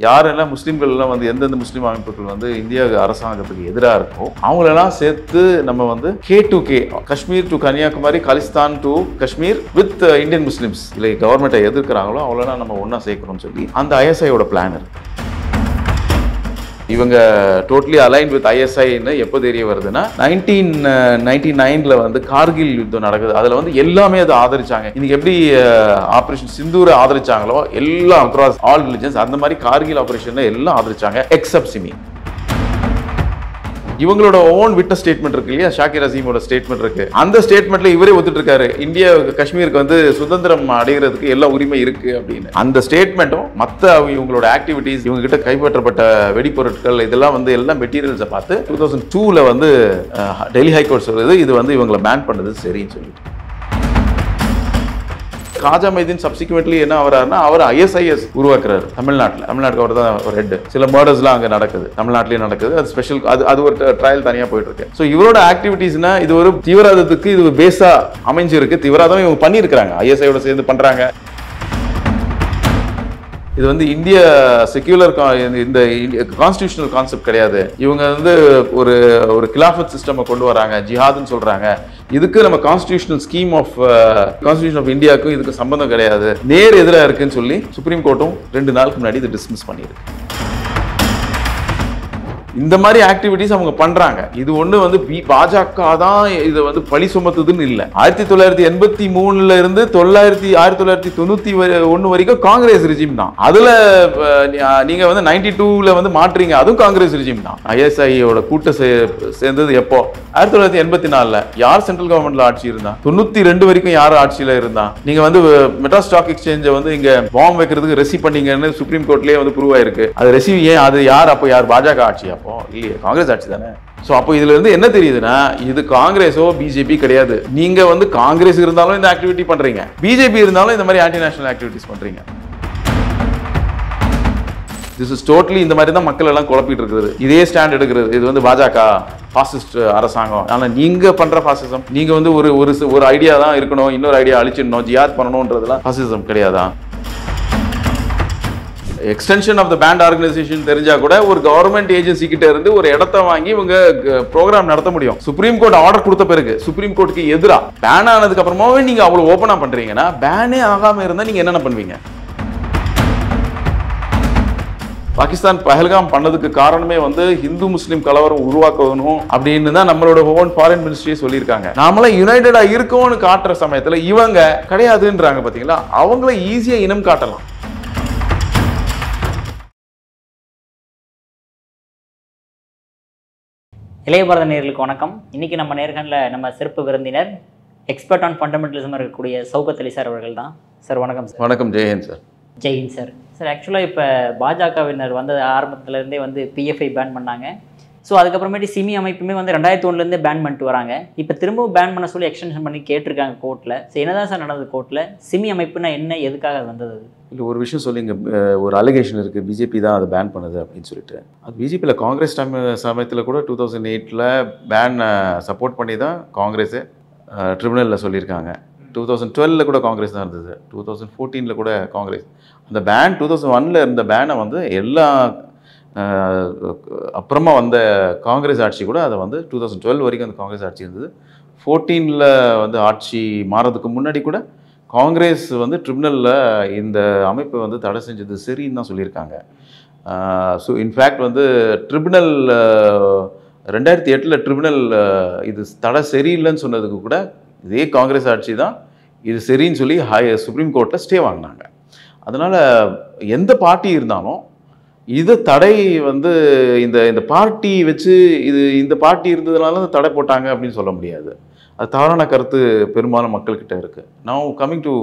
யாரெல்லாம் முஸ்லீம்கள்லாம் வந்து எந்தெந்த முஸ்லீம் அமைப்புகள் வந்து இந்திய அரசாங்கத்துக்கு எதிராக இருக்கோ அவங்களெல்லாம் சேர்த்து நம்ம வந்து K2K Kashmir to Kanyakumari Khalistan to Kashmir with Indian Muslims இல்லை கவர்மெண்ட்டை எதிர்க்கிறாங்களோ அவங்களெல்லாம் நம்ம ஒன்றா சேர்க்கணும்னு சொல்லி அந்த ISIயோட பிளான் இருக்கு. இவங்க டோட்டலி அலைன் வித் ISIன்னு எப்போ தெரிய வருதுன்னா 1999 வந்து கார்கில் யுத்தம் நடக்குது. அதில் வந்து எல்லாமே அதை ஆதரிச்சாங்க. இன்னைக்கு எப்படி ஆப்ரேஷன் சிந்தூரை ஆதரிச்சாங்களோ எல்லாம் அக்ராஸ் ஆல் ரிலிஜன்ஸ் அந்த மாதிரி கார்கில் ஆப்ரேஷன்ல எல்லாம் ஆதரிச்சாங்க எக்ஸப்ட் சிமி. இவங்களோட ஓன் விட்னஸ் ஸ்டேட்மெண்ட் இருக்கு இல்லையா, ஷாக்கிர் அசீமோட ஸ்டேட்மெண்ட் இருக்கு. அந்த ஸ்டேட்மெண்ட்ல இவரே ஒத்துட்டு இருக்காரு இந்தியா காஷ்மீருக்கு வந்து சுதந்திரம் அடைகிறதுக்கு எல்லா உரிமை இருக்கு அப்படின்னு. அந்த ஸ்டேட்மெண்ட்டும் மற்ற இவங்களோட ஆக்டிவிட்டிஸ் இவங்க கிட்ட கைப்பற்றப்பட்ட வெடிப்பொருட்கள் இதெல்லாம் வந்து எல்லாம் மெட்டீரியல்ஸை பார்த்து 2002 வந்து டெல்லி ஹைகோர்ட் சொல்லுது இது வந்து இவங்களை பேன் பண்ணது சரின்னு சொல்லிட்டு. காஜா மைதீன் சப்சிக்வெண்ட்லி என்ன ஆகிறாருன்னா அவர் ISIS உருவாக்குறாரு தமிழ்நாட்டுக்கு அவர் தான் ஒரு ஹெட். சில மர்டர்ஸ்லாம் அங்கே நடக்குது, தமிழ்நாட்டிலேயே நடக்குது. அது ஸ்பெஷல், அது ஒரு ட்ரையல் தனியாக போயிட்டு இருக்கு. ஸோ இவரோட ஆக்டிவிட்டீஸ்னா இது ஒரு தீவிரவாதத்துக்கு இது பேஸா அமைஞ்சிருக்கு. தீவிரவாதம் இவங்க பண்ணியிருக்கிறாங்க, ISIயோட சேர்ந்து பண்றாங்க. இது வந்து இந்திய செக்யூலர் இந்த கான்ஸ்டிடியூஷனல் கான்செப்ட் கிடையாது. இவங்க வந்து ஒரு கிலாஃபத் சிஸ்டம் கொண்டு வராங்க, ஜிஹாத்னு சொல்றாங்க. இதுக்கு நம்ம constitutional scheme of constitution of இந்தியாவுக்கும் இதுக்கு சம்பந்தம் கிடையாது, நேர் எதிராக இருக்குன்னு சொல்லி சுப்ரீம் கோர்ட்டும் 2 நாளுக்கு முன்னாடி இதை டிஸ்மிஸ் பண்ணியிருக்கு. இந்த மாதிரி ஆக்டிவிட்டிஸ் அவங்க பண்றாங்க. இது ஒண்ணு வந்து பாஜக தான் இதை வந்து பழி சுமத்துதுன்னு இல்லை. 1983 இருந்து 1991 வரைக்கும் காங்கிரஸ் ரிஜிம் தான். அதுல நீங்க வந்து 92 வந்து மாற்றீங்க, அதுவும் காங்கிரஸ் ரிஜிம் தான். ISIயோட கூட்ட சேர்ந்தது எப்போ? 1984. யார் சென்ட்ரல் கவர்மெண்ட்ல ஆட்சி இருந்தா? 92 வரைக்கும் யார் ஆட்சியில இருந்தா? நீங்க வந்து மெட்ரா ஸ்டாக் எக்ஸ்சேஞ்சை வந்து இங்க பாம்பு வைக்கிறதுக்கு ரெசி பண்ணீங்கன்னு சுப்ரீம் கோர்ட்லயே வந்து ப்ரூவ் ஆயிருக்கு. அது ரெசி ஏன்? அது யார்? அப்போ யார்? பாஜக ஆட்சி அப்போ இல்லையே, காங்கிரஸ் ஆட்சி தானே. சோ அப்போ இதுல இருந்து என்ன தெரியுதுன்னா இது காங்கிரஸோ பிஜேபி கிடையாது. நீங்க வந்து காங்கிரஸ் இருந்தாலும் இந்த ஆக்டிவிட்டி பண்றீங்க, பிஜேபி இருந்தாலும் இந்த மாதிரி ஆன்டி நேஷனல் ஆக்டிவிட்டிஸ் பண்றீங்க. திஸ் இஸ் டோட்டலி இந்த மாதிரி தான் மக்கள் எல்லாம் குழப்பிட்டு இருக்குது. இதே ஸ்டாண்ட் எடுக்கிறது இது வந்து பாஜக பாசிஸ்ட் அரசாங்கம். ஆனா நீங்க பண்ற பாசிசம், நீங்க வந்து ஒரு ஐடியா தான் இருக்கணும், இன்னொரு ஐடியா அழிச்சிடணும், ஜியாத் பண்ணணும்ன்றதுலாம் பாசிசம் கிடையாதா? Extension of the banned organisation தெரிஞ்சா கூட ஒரு கவர்மெண்ட் ஏஜென்சி கிட்ட இருந்து ஒரு இடத்த வாங்கி இவங்க ப்ரோக்ராம் நடத்த முடியும். சுப்ரீம் கோர்ட் ஆர்டர் கொடுத்த பிறகு சுப்ரீம் கோர்ட்டுக்கு எதிரா பேன் ஆனதுக்கு அப்புறமாவே நீங்க அவ்வளவு ஓபனா பண்றீங்கன்னா பேனே ஆகாம இருந்தா நீங்க என்னென்ன பண்ணுவீங்க? பாகிஸ்தான் பஹல்காம் பண்ணதுக்கு காரணமே வந்து இந்து முஸ்லீம் கலவரம் உருவாக்கணும் அப்படின்னு தான் நம்மளோட ஓன் ஃபாரின் மினிஸ்ட்ரியே சொல்லியிருக்காங்க. நாமளே யுனைடெடா இருக்கோம்னு காட்டுற சமயத்துல இவங்க கிடையாதுன்றாங்க. பாத்தீங்களா, அவங்கள ஈஸியா இனம் காட்டலாம். இளைய பாரத நேயர்களுக்கு வணக்கம். இன்னைக்கு நம்ம நேர்காணலில் நம்ம சிறப்பு விருந்தினர் எக்ஸ்பர்ட் ஆன் ஃபண்டமெண்டலிசம் இருக்கக்கூடிய சௌகத் அலி சார் அவர்கள் தான். சார் வணக்கம் சார். வணக்கம். Jai Hind sir. Jai Hind sir. Sir ஆக்சுவலாக இப்போ பாஜகவினர் வந்து ஆரம்பத்துலேருந்தே வந்து PFI பேன் பண்ணாங்க. ஸோ அதுக்கப்புறமேட்டு சிமி அமைப்புமே வந்து 2001 பேன் பண்ணிட்டு வராங்க. இப்போ திரும்பவும் பேன் பண்ண சொல்லி எக்ஸ்டென்ஷன் பண்ணி கேட்டிருக்காங்க கோர்ட்டில். ஸோ என்னதான் சார் நடந்தது கோர்ட்டில்? சிமி அமைப்புனா என்ன, எதுக்காக வந்தது? இல்லை, ஒரு விஷயம் சொல்லிங்க. ஒரு அலிகேஷன் இருக்குது, பிஜேபி தான் அதை பேன் பண்ணுது அப்படின்னு சொல்லிட்டு. அது பிஜேபியில் காங்கிரஸ் சமயத்தில் கூட 2008 பேன் சப்போர்ட் பண்ணி தான் காங்கிரஸு ட்ரிபுனலில் சொல்லியிருக்காங்க. 2012 கூட காங்கிரஸ் தான் இருந்தது, 2014 கூட காங்கிரஸ். அந்த பேன் 2001 இருந்த பேனை வந்து எல்லா அப்புறமா வந்த காங்கிரஸ் ஆட்சி கூட அதை வந்து 2012 வரைக்கும் அந்த காங்கிரஸ் ஆட்சி இருந்தது. 14 வந்து ஆட்சி மாறதுக்கு முன்னாடி கூட காங்கிரஸ் வந்து ட்ரிபுனலில் இந்த அமைப்பை வந்து தடை செஞ்சது சரின்னு தான் சொல்லியிருக்காங்க. ஸோ இன்ஃபேக்ட் வந்து ட்ரிபுனல் 2008 ட்ரிபுனல் இது தடை சரியில்லைன்னு சொன்னதுக்கு கூட இதே காங்கிரஸ் ஆட்சி தான் இது சரின்னு சொல்லி சுப்ரீம் கோர்ட்டில் ஸ்டே வாங்கினாங்க. அதனால் எந்த பார்ட்டி இருந்தாலும் இது தடை வந்து இந்த பார்ட்டி வச்சு இந்த பார்ட்டி இருந்ததுனால தடை போட்டாங்க அப்படின்னு சொல்ல முடியாது. அது தவறான கருத்து பெரும்பாலும் மக்கள்கிட்ட இருக்குது. நான் கம்மிங் டு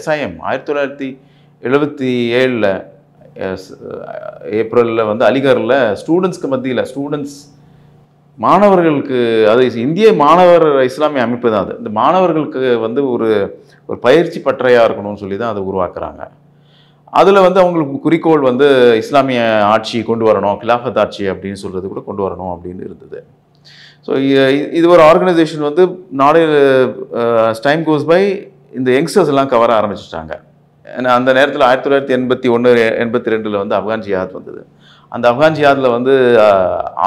SIM 1977 ஏப்ரலில் வந்து அலிகரில் ஸ்டூடெண்ட்ஸ்க்கு மத்தியில் மாணவர்களுக்கு, அது இந்திய மாணவர் இஸ்லாமிய அமைப்பு தான். அது இந்த மாணவர்களுக்கு வந்து ஒரு பயிற்சி பட்டறையாக இருக்கணும்னு சொல்லி தான் அதை உருவாக்குறாங்க. அதில் வந்து அவங்களுக்கு குறிக்கோள் வந்து இஸ்லாமிய ஆட்சி கொண்டு வரணும், கிலாஃபத் ஆட்சி அப்படின்னு சொல்கிறது கூட கொண்டு வரணும் அப்படின்னு இருந்தது. ஸோ இது ஒரு ஆர்கனைசேஷன் வந்து நாடு டைம் கோஸ் பை இந்த யங்ஸ்டர்ஸ் எல்லாம் கவர ஆரம்பிச்சிட்டாங்க. ஏன்னா அந்த நேரத்தில் 1981 82 வந்து ஆப்கான் ஜிஹாத் வந்தது. அந்த ஆப்கான் ஜிஹாத்தில் வந்து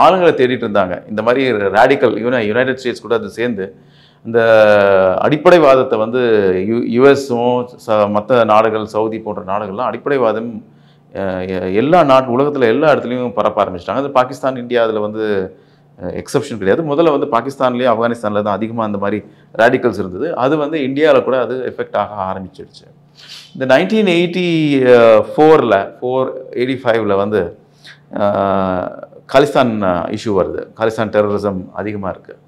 ஆளுங்களை தேடிட்டு இருந்தாங்க. இந்த மாதிரி ரேடிக்கல் யுனைடெட் ஸ்டேட்ஸ் கூட அது சேர்ந்து இந்த அடிப்படைவாதத்தை வந்து யுஎஸும் மற்ற நாடுகள், சவுதி போன்ற நாடுகள்லாம் அடிப்படைவாதம் எல்லா உலகத்தில் எல்லா இடத்துலையும் பரப்ப ஆரம்பிச்சிட்டாங்க. அது பாகிஸ்தான், இந்தியா அதில் வந்து எக்ஸப்ஷன் கிடையாது. முதல்ல வந்து பாகிஸ்தான்லேயும் ஆப்கானிஸ்தானில் தான் அதிகமாக அந்த மாதிரி ரேடிக்கல்ஸ் இருந்தது. அது வந்து இந்தியாவில் கூட அது எஃபெக்ட் ஆக ஆரம்பிச்சிடுச்சு. இந்த 1984 485 வந்து காலிஸ்தான் இஷ்யூ வருது. காலிஸ்தான் டெரரிசம் அதிகமாக இருக்குது.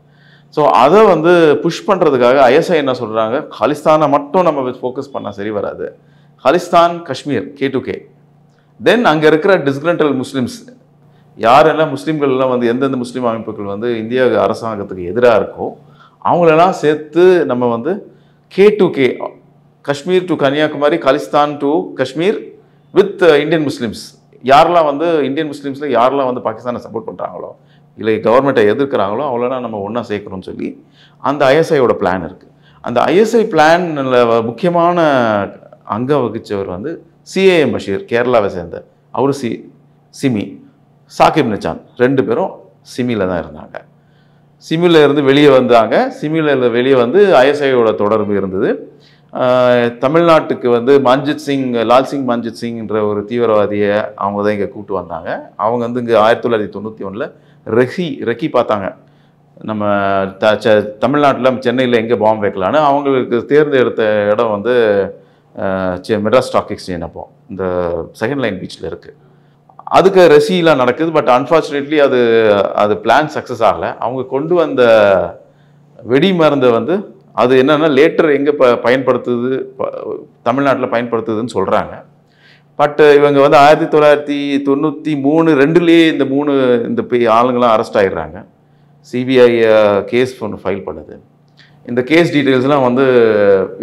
ஸோ அதை வந்து புஷ் பண்ணுறதுக்காக ஐஎஸ்ஐ என்ன சொல்கிறாங்க, காலிஸ்தானை மட்டும் நம்ம ஃபோக்கஸ் பண்ணால் சரி வராது, காலிஸ்தான் காஷ்மீர் K2K, தென் அங்கே இருக்கிற டிஸ்கிரண்டல் முஸ்லிம்ஸ் யாரெல்லாம் முஸ்லீம்கள்லாம் வந்து எந்தெந்த முஸ்லீம் அமைப்புகள் வந்து இந்திய அரசாங்கத்துக்கு எதிராக இருக்கோ அவங்களெல்லாம் சேர்த்து நம்ம வந்து K2K, Kashmir to Kanyakumari, Khalistan to Kashmir with Indian Muslims, யாரெல்லாம் வந்து இந்தியன் முஸ்லீம்ஸில் யாரெல்லாம் வந்து பாகிஸ்தானை சப்போர்ட் பண்ணுறாங்களோ இல்லை கவர்மெண்ட்டை எதிர்க்கிறாங்களோ அவங்களெல்லாம் நம்ம ஒன்றா சேர்க்கணும்னு சொல்லி அந்த ஐஎஸ்ஐயோட பிளான் இருக்குது. அந்த ஐஎஸ்ஐ பிளானில் முக்கியமான அங்கம் வகித்தவர் வந்து CAM பஷீர், கேரளாவை சேர்ந்த அவர், சிமி, சாகிப் நிச்சான், 2 பேரும் சிமியில் தான் இருந்தாங்க. சிமியில் இருந்து வெளியே வந்தாங்க. சிமியில் வெளியே வந்து ஐஎஸ்ஐயோட தொடர்பு இருந்தது. தமிழ்நாட்டுக்கு வந்து லால் சிங் மஞ்சித் சிங்ன்ற ஒரு தீவிரவாதியை அவங்க தான் இங்கே கூப்பிட்டு வந்தாங்க. அவங்க வந்து இங்கே 1991 ரெக்கி பார்த்தாங்க. நம்ம தமிழ்நாட்டில் சென்னையில் எங்கே பாம்பு வைக்கலான்னு அவங்களுக்கு தேர்ந்தெடுத்த இடம் வந்து மெட்ராஸ் ஸ்டாக் எக்ஸ்சேஞ்ச். அப்போ இந்த செகண்ட் லைன் பீச்சில் இருக்குது. அதுக்கு ரெசிலாம் நடக்குது. பட் அன்ஃபார்ச்சுனேட்லி அது பிளான் சக்ஸஸ் ஆகலை. அவங்க கொண்டு வந்த வெடி மருந்தை வந்து அது என்னென்னா லேட்டர் எங்கே பயன்படுத்துது, தமிழ்நாட்டில் பயன்படுத்துதுன்னு சொல்கிறாங்க. பட் இவங்க வந்து 1993 2லேயே இந்த ஆளுங்களாம் அரெஸ்ட் ஆகிடுறாங்க. சிபிஐ கேஸ் ஒன்று ஃபைல் பண்ணுது. இந்த கேஸ் டீட்டெயில்ஸ்லாம் வந்து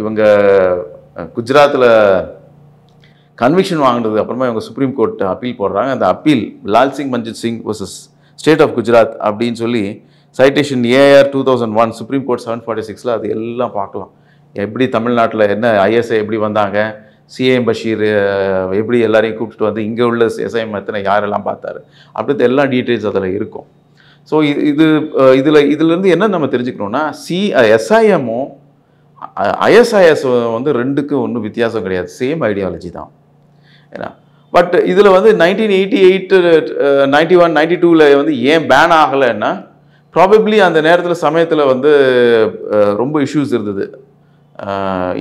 இவங்க குஜராத்தில் கன்விக்ஷன் வாங்கினது அப்புறமா இவங்க சுப்ரீம் கோர்ட் அப்பீல் போடுறாங்க. அந்த appeal Lal Singh Manjit Singh versus state of Gujarat அப்படின்னு சொல்லி சைட்டேஷன் AR 2001 சுப்ரீம் கோர்ட் 746 அது எல்லாம் பார்க்கலாம். எப்படி தமிழ்நாட்டில் என்ன ஐஎஸ்ஐ எப்படி வந்தாங்க, CAM பஷீர் எப்படி எல்லாரையும் கூப்பிட்டு வந்து இங்கே உள்ள SIM எத்தனை யாரெல்லாம் பார்த்தாரு அப்படி எல்லா டீட்டெயில்ஸ் அதில் இருக்கும். ஸோ இதுலேருந்து என்ன நம்ம தெரிஞ்சுக்கணும்னா SIMமும் ISIS வந்து 2க்கும் ஒன்றும் வித்தியாசம் கிடையாது, சேம் ஐடியாலஜி தான். ஏன்னா பட் இதில் வந்து 1988 91 92 வந்து ஏன் பேன் ஆகலைன்னா ப்ராபப்ளி அந்த நேரத்தில் சமயத்தில் வந்து ரொம்ப இஷ்யூஸ் இருந்தது,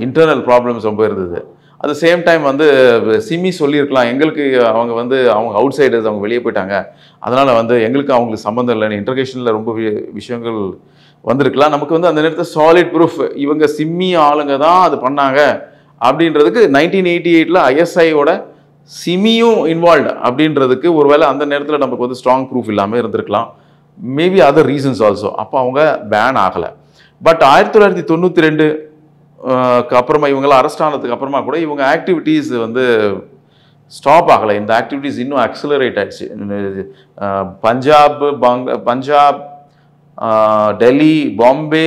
இன்டர்னல் ப்ராப்ளம்ஸ் ரொம்ப இருந்தது. அட் த சேம் டைம் வந்து சிமி சொல்லியிருக்கலாம் எங்களுக்கு அவங்க அவுட் சைடர்ஸ், அவங்க வெளியே போயிட்டாங்க, அதனால் வந்து எங்களுக்கு அவங்களுக்கு சம்மந்தம் இல்லைன்னு இன்டர்கேஷனில் ரொம்ப விஷயங்கள் வந்திருக்கலாம். நமக்கு வந்து அந்த நேரத்தில் சாலிட் ப்ரூஃப் இவங்க சிம்மி ஆளுங்க தான் அது பண்ணாங்க அப்படின்றதுக்கு 1988 ISIயோட சிமியும் இன்வால்வ்டு அப்படின்றதுக்கு ஒருவேளை அந்த நேரத்தில் நமக்கு வந்து ஸ்ட்ராங் ப்ரூஃப் இல்லாமல் இருந்திருக்கலாம். Maybe other reasons also. அப்போ அவங்க பேன் ஆகலை. பட் 1992 அப்புறமா இவங்களாம் அரெஸ்ட் ஆனதுக்கு அப்புறமா கூட இவங்க ஆக்டிவிட்டீஸ் வந்து ஸ்டாப் ஆகலை. இந்த ஆக்டிவிட்டீஸ் இன்னும் அக்ஸலரேட் ஆயிடுச்சு. பஞ்சாப், டெல்லி, பாம்பே,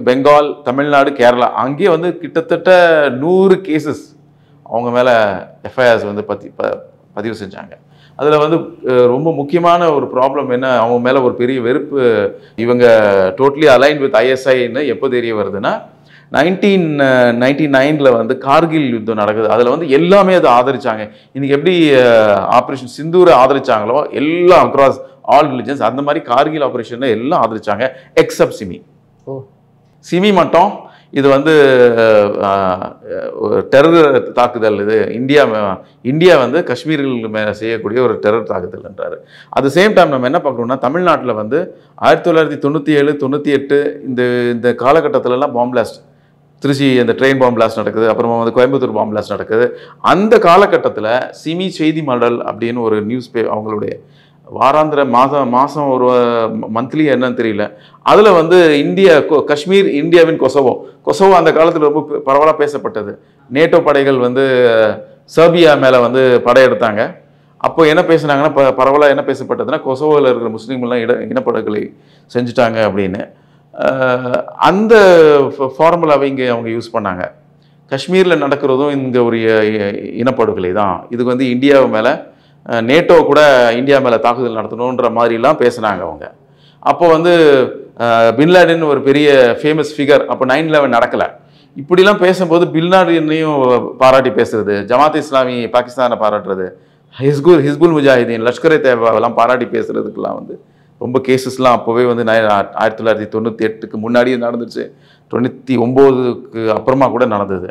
பெங்கால், தமிழ்நாடு, கேரளா அங்கேயே வந்து கிட்டத்தட்ட 100 கேசஸ் அவங்க மேலே எஃப்ஐஆர்ஸ் வந்து பதிவு செஞ்சாங்க. அதில் வந்து ரொம்ப முக்கியமான ஒரு ப்ராப்ளம் என்ன, அவங்க மேலே ஒரு பெரிய வெறுப்பு, இவங்க டோட்டலி அலைன் வித் ISIன்னு எப்போ தெரிய வருதுன்னா 1999 வந்து கார்கில் யுத்தம் நடக்குது. அதில் வந்து எல்லாமே அதை ஆதரிச்சாங்க. இன்னைக்கு எப்படி ஆப்ரேஷன் சிந்தூரை ஆதரிச்சாங்களோ எல்லாம் அக்ராஸ் ஆல் ரிலிஜன்ஸ் அந்த மாதிரி கார்கில் ஆப்ரேஷனை எல்லாம் ஆதரிச்சாங்க எக்ஸப்ட் சிமி. சிமி மட்டும் இது வந்து டெரர் தாக்குதல், இது இந்தியா வந்து காஷ்மீர்கள் மேலே செய்யக்கூடிய ஒரு டெரர் தாக்குதல் என்றார். அட் த சேம் டைம் நம்ம என்ன பார்க்கணும்னா தமிழ்நாட்டில் வந்து 1997 98 இந்த காலகட்டத்திலலாம் பாம்பு பிளாஸ்ட், திருச்சி அந்த ட்ரெயின் பாம்பு பிளாஸ்ட் நடக்குது, அப்புறமா வந்து கோயம்புத்தூர் பாம்பு பிளாஸ்ட் நடக்குது. அந்த காலகட்டத்தில் சிமி செய்தி மடல் அப்படின்னு ஒரு நியூஸ் அவங்களுடைய வாராந்திர மாதம் ஒரு மந்த்லி என்னன்னு தெரியல, அதில் வந்து காஷ்மீர் இந்தியாவின் கொசவோ அந்த காலத்தில் ரொம்ப பரவலாக பேசப்பட்டது. நேட்டோ படைகள் வந்து சர்பியா மேலே வந்து படையெடுத்தாங்க. அப்போ என்ன பேசுனாங்கன்னா பரவலாக என்ன பேசப்பட்டதுன்னா கொசவோவில் இருக்கிற முஸ்லீம்லாம் இனப்படுகொலை செஞ்சுட்டாங்க அப்படின்னு. அந்த ஃபார்முலாவை இங்கே அவங்க யூஸ் பண்ணாங்க. காஷ்மீரில் நடக்கிறதும் இங்கே ஒரு இனப்படுகொலை தான். இதுக்கு வந்து இந்தியா மேலே நேட்டோ கூட இந்தியா மேலே தாக்குதல் நடத்தணுன்ற மாதிரிலாம் பேசுனாங்க அவங்க. அப்போ வந்து பின்லாடன் ஒரு பெரிய ஃபேமஸ் ஃபிகர். அப்போ 9/11 நடக்கலை. இப்படிலாம் பேசும்போது பின்லாடனையும் பாராட்டி பேசுறது, ஜமாத் இஸ்லாமி பாகிஸ்தானை பாராட்டுறது, ஹிஸ்புல் முஜாஹிதீன், லஷ்கர் தேவாவெல்லாம் பாராட்டி பேசுறதுக்கெல்லாம் வந்து ரொம்ப கேசஸ்லாம் அப்போவே வந்து 1998க்கு முன்னாடியே நடந்துச்சு, 99க்கு அப்புறமா கூட நடந்தது.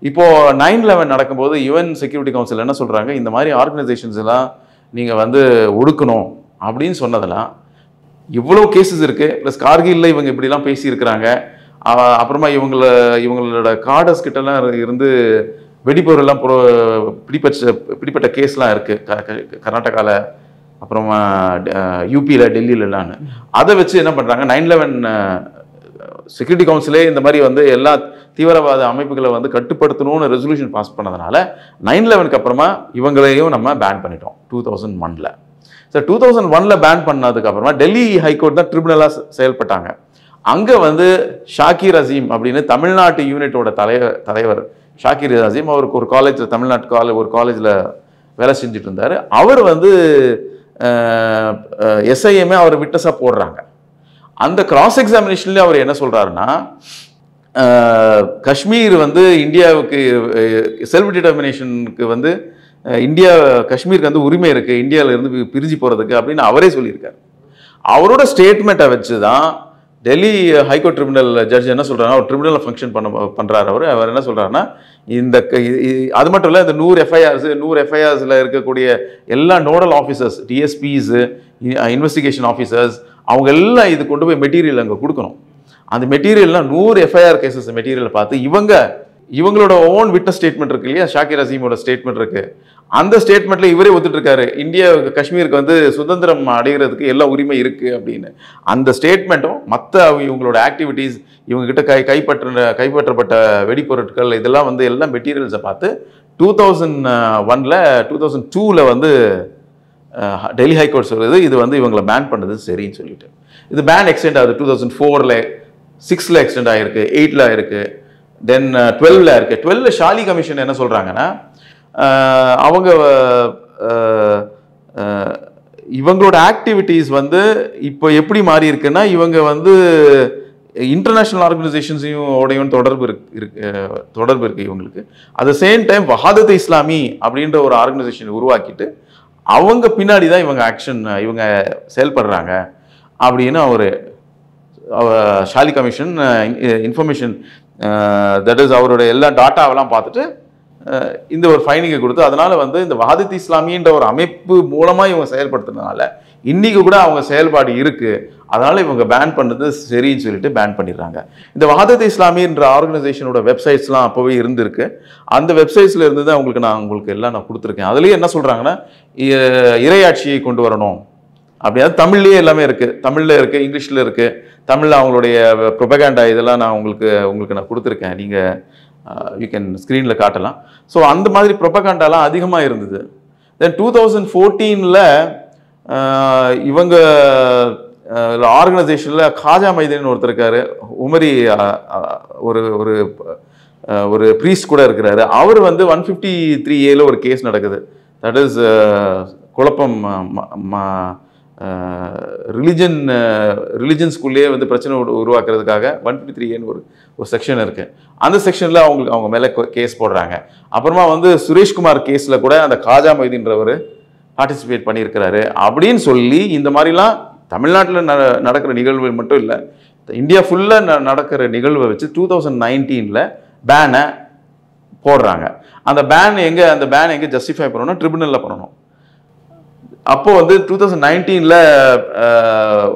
இப்போது 9/11 நடக்கும்போது யுஎன் செக்யூரிட்டி கவுன்சில் என்ன சொல்கிறாங்க, இந்த மாதிரி ஆர்கனைசேஷன்ஸ் எல்லாம் நீங்கள் வந்து ஒடுக்கணும் அப்படின்னு சொன்னதெல்லாம் இவ்வளோ கேசஸ் இருக்குது. ப்ளஸ் கார்கில்ல இவங்க இப்படிலாம் பேசியிருக்கிறாங்க. அப்புறமா இவங்களோட கார்டர்ஸ் கிட்டலாம் இருந்து வெடிப்பொருள்லாம் பிடிப்பட்ட கேஸ்லாம் இருக்குது கர்நாடகாவில், அப்புறமா யூபியில், டெல்லியிலலான்னு. அதை வச்சு என்ன பண்ணுறாங்க, 9/11 செக்யூரிட்டி கவுன்சிலே இந்த மாதிரி வந்து எல்லா தீவிரவாத அமைப்புகளை வந்து கட்டுப்படுத்தணும்னு ரெசல்யூஷன் பாஸ் பண்ணதுனால 9/11க்கு அப்புறமா இவங்களையும் நம்ம பேன் பண்ணிட்டோம் 2001. ஸோ 2001 பேன் பண்ணதுக்கு அப்புறமா டெல்லி ஹைகோர்ட் தான் ட்ரிபுனலாக செயல்பட்டாங்க. அங்கே வந்து ஷாக்கிர் அசீம் அப்படின்னு தமிழ்நாட்டு யூனிட்டோட தலைவர் ஷாக்கிர் அசீம், அவருக்கு ஒரு காலேஜில், தமிழ்நாட்டு ஒரு காலேஜில் வேலை செஞ்சுட்டு இருந்தார். அவர் வந்து எஸ்ஐஎம்ஏ அவர் விட்னஸாக போடுறாங்க. அந்த கிராஸ் எக்ஸாமினேஷன்லேயே அவர் என்ன சொல்கிறாருன்னா, காஷ்மீர் வந்து இந்தியாவுக்கு செல்ஃப் டிட்டர்மினேஷனுக்கு வந்து இந்தியா காஷ்மீருக்கு வந்து உரிமை இருக்குது இந்தியாவிலேருந்து பிரிஞ்சு போகிறதுக்கு அப்படின்னு அவரே சொல்லியிருக்காரு. அவரோட ஸ்டேட்மெண்ட்டை வச்சு தான் டெல்லி ஹைகோர்ட் ட்ரிபுனல் ஜட்ஜ் என்ன சொல்கிறாருன்னா, ஒரு ட்ரிபுனலில் ஃபங்க்ஷன் பண்ணுறாரு அவர் என்ன சொல்கிறாருன்னா, அது மட்டும் இல்லை, இந்த 100 எஃப்ஐஆர்ஸில் இருக்கக்கூடிய எல்லா நோடல் ஆஃபீஸர்ஸ், டிஎஸ்பிஸு, இன்வெஸ்டிகேஷன் ஆஃபீஸர்ஸ், அவங்க எல்லாம் இது கொண்டு போய் மெட்டீரியல் அங்கே கொடுக்கணும். அந்த மெட்டீரியல்லாம் 100 எஃப்ஐஆர் கேசஸ் மெட்டீரியலை பார்த்து இவங்களோட ஓன் விட்னஸ் ஸ்டேட்மெண்ட் இருக்கு இல்லையா, ஷாக்கிர் அசீமோட ஸ்டேட்மெண்ட் இருக்கு. அந்த ஸ்டேட்மெண்ட்ல இவரே ஒத்துட்டு இருக்காரு, இந்தியா காஷ்மீருக்கு வந்து சுதந்திரம் அடைகிறதுக்கு எல்லா உரிமை இருக்கு அப்படின்னு. அந்த ஸ்டேட்மெண்ட்டும் மற்ற இவங்களோட ஆக்டிவிட்டீஸ், இவங்க கிட்ட கைப்பற்றப்பட்ட வெடிப்பொருட்கள், இதெல்லாம் வந்து எல்லா மெட்டீரியல்ஸை பார்த்து 2002ல் வந்து டெல்லி ஹைகோர்ட் சொல்லுது இது வந்து இவங்களை பேன் பண்ணது சரின்னு சொல்லிட்டு. இது பேன் எக்ஸ்டெண்ட் ஆகுது. 2004ல் 6ல் எக்ஸ்டெண்ட் ஆகிருக்கு, 8ல் ஆயிருக்கு, தென் 12ல் இருக்கு. 12ல் ஷாலி கமிஷன் என்ன சொல்றாங்கன்னா, அவங்க இவங்களோட ஆக்டிவிட்டீஸ் வந்து இப்போ எப்படி மாறி இருக்குன்னா, இவங்க வந்து இன்டர்நேஷ்னல் ஆர்கனைசேஷன்ஸையும் தொடர்பு இருக்கு இவங்களுக்கு. At the same time Wahdat Islami அப்படின்ற ஒரு ஆர்கனைசேஷன் உருவாக்கிட்டு அவங்க பின்னாடி தான் இவங்க செயல்படுறாங்க அப்படின்னு Shali commission information, that is அவரோட எல்லா டாட்டாவெல்லாம் பார்த்துட்டு இந்த ஒரு ஃபைனிங்கை கொடுத்து, அதனால வந்து இந்த வஹாதத் இஸ்லாமின்ற ஒரு அமைப்பு மூலமாக இவங்க செயல்படுத்துறதுனால இன்னைக்கு கூட அவங்க செயல்பாடு இருக்கு, அதனால இவங்க பேன் பண்ணது சரின்னு சொல்லிட்டு பேன் பண்ணிடுறாங்க. இந்த வஹாதத் இஸ்லாமின்ற ஆர்கனைசேஷனோட வெப்சைட்ஸ்லாம் அப்போவே இருந்திருக்கு. அந்த வெப்சைட்ஸ்ல இருந்து தான் உங்களுக்கு எல்லாம் நான் கொடுத்துருக்கேன். அதுலேயே என்ன சொல்றாங்கன்னா, இறையாட்சியை கொண்டு வரணும் அப்படின்னா தமிழ்லேயே எல்லாமே இருக்குது, தமிழில் இருக்குது, இங்கிலீஷில் இருக்குது. தமிழில் அவங்களுடைய ப்ரொபகேண்டா இதெல்லாம் நான் உங்களுக்கு நான் கொடுத்துருக்கேன், நீங்கள் யூ கேன் ஸ்க்ரீனில் காட்டலாம். ஸோ அந்த மாதிரி ப்ரொபகேண்டாலாம் அதிகமாக இருந்தது. தென் 2014ல் இவங்க ஆர்கனைசேஷனில் காஜா மைதீன் ஒருத்தர் இருக்காரு, உமரி ஒரு ப்ரீஸ்ட் கூட இருக்கிறாரு. அவர் வந்து 153A ஒரு கேஸ் நடக்குது. தட் இஸ் குழப்பம், ரிலிஜன்ஸ்குள்ளேயே வந்து பிரச்சனை உருவாக்குறதுக்காக 153A ஒரு செக்ஷன் இருக்கு. அந்த செக்ஷன்ல அவங்க மேல கேஸ் போடுறாங்க. அப்புறமா வந்து சுரேஷ்குமார் கேஸ்ல கூட அந்த காஜா மைதீன்றவர் பார்ட்டிசிபேட் பண்ணியிருக்கிறாரு அப்படின்னு சொல்லி, இந்த மாதிரிலாம் தமிழ்நாட்டில் நடக்கிற நிகழ்வு மட்டும் இல்லை, இந்தியா ஃபுல்லாக நடக்கிற நிகழ்வை வச்சு 2019ல் பேனை போடுறாங்க. அந்த பேன் எங்கே ஜஸ்டிஃபை பண்ணணும்னா ட்ரிபுனலில் பண்ணணும். அப்போ வந்து 2019ல்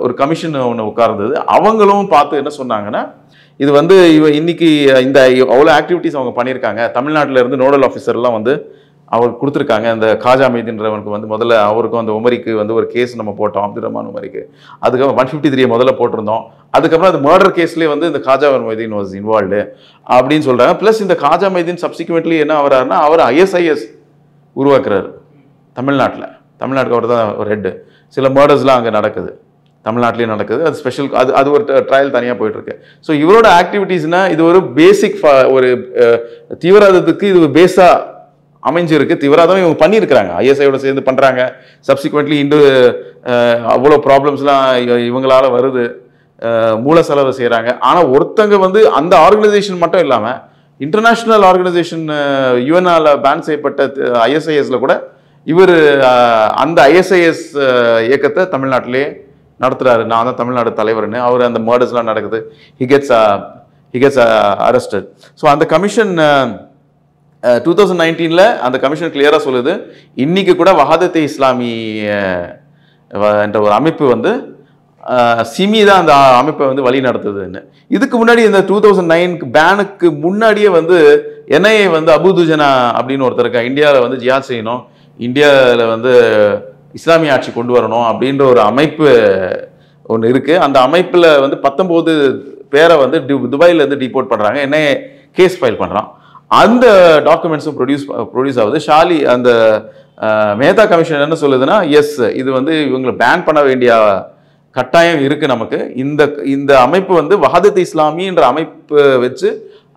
ஒரு கமிஷன் ஒன்று உட்கார்ந்தது. அவங்களும் பார்த்து என்ன சொன்னாங்கன்னா, இது வந்து இன்னைக்கு இந்த அவ்வளோ ஆக்டிவிட்டிஸ் அவங்க பண்ணியிருக்காங்க, தமிழ்நாட்டில் இருந்து நோடல் ஆஃபீஸர்லாம் வந்து அவர் கொடுத்துருக்காங்க. அந்த காஜா மைதீன்றவனுக்கு வந்து முதல்ல அவருக்கும் அந்த உமரிக்கு வந்து ஒரு கேஸ் நம்ம போட்டோம், அப்துல் ரஹ்மான் உமரிக்கு. அதுக்கப்புறம் 153 முதல்ல போட்டிருந்தோம். அதுக்கப்புறம் அந்த மர்டர் கேஸ்லேயே வந்து இந்த காஜா மைதீன் வாஸ் இன்வால்வ்டு அப்படின்னு சொல்கிறாங்க. ப்ளஸ் இந்த காஜா மைதீன் சப்சிக்வெண்ட்லி என்ன ஆகிறாருன்னா, அவர் ISIS உருவாக்குறாரு தமிழ்நாட்டுக்கு. அவர் தான் ஒரு ஹெட்டு. சில மர்டர்ஸ்லாம் அங்கே நடக்குது தமிழ்நாட்டிலே நடக்குது. அது ஸ்பெஷல், அது ஒரு ட்ரையல் தனியாக போயிட்டு இருக்கு. ஸோ இவரோட ஆக்டிவிட்டீஸ்னா இது ஒரு பேசிக் ஒரு தீவிரவாதத்துக்கு இது பேஸா அமைஞ்சிருக்கு. தீவிரவாதம் இவங்க பண்ணியிருக்கிறாங்க, ஐஎஸ்ஐயோட சேர்ந்து பண்றாங்க. சப்சிக்வெண்ட்லி அவ்வளோ ப்ராப்ளம்ஸ்லாம் இவங்களால வருது, மூல செலவு செய்கிறாங்க. ஆனால் ஒருத்தங்க வந்து அந்த ஆர்கனைசேஷன் மட்டும் இல்லாமல் இன்டர்நேஷ்னல் ஆர்கனைசேஷன் யுஎன்ஆல பேன் செய்யப்பட்ட ஐஎஸ்ஐஎஸ்ல கூட இவர் அந்த ஐஎஸ்ஐஎஸ் இயக்கத்தை தமிழ்நாட்டிலே நடத்துறாரு. நான் தான் தமிழ்நாடு தலைவர்னு. அவர் அந்த மர்டர்ஸ்லாம் நடக்குது. He gets arrested. ஸோ அந்த கமிஷன் 2019 அந்த கமிஷன் கிளியரா சொல்லுது, இன்னைக்கு கூட வஹாதத்தே இஸ்லாமி என்ற ஒரு அமைப்பு வந்து சிமி தான் அந்த அமைப்பை வந்து வழி நடத்துதுன்னு. இதுக்கு முன்னாடி இந்த 2009 பேனுக்கு முன்னாடியே வந்து என்ஐஏ வந்து அபுதுஜனா அப்படின்னு ஒருத்தர் இருக்கா, இந்தியாவில் வந்து ஜிஹாத் செய்யணும், இந்தியாவில் வந்து இஸ்லாமிய ஆட்சி கொண்டு வரணும் அப்படின்ற ஒரு அமைப்பு ஒன்று இருக்கு. அந்த அமைப்பில் வந்து 19 பேரை வந்து துபாயிலேருந்து டிபோர்ட் பண்ணுறாங்க, என்ஐஏ கேஸ் ஃபைல் பண்ணுறான். அந்த டாக்குமெண்ட்ஸும் ப்ரொடியூஸ் ஆகுது. ஷாலி அந்த மேத்தா கமிஷன் என்ன சொல்லுதுன்னா, எஸ் இது வந்து இவங்களை பேன் பண்ண வேண்டிய கட்டாயம் இருக்கு நமக்கு. இந்த அமைப்பு வந்து வஹாதத் இஸ்லாமின்ற அமைப்பு வச்சு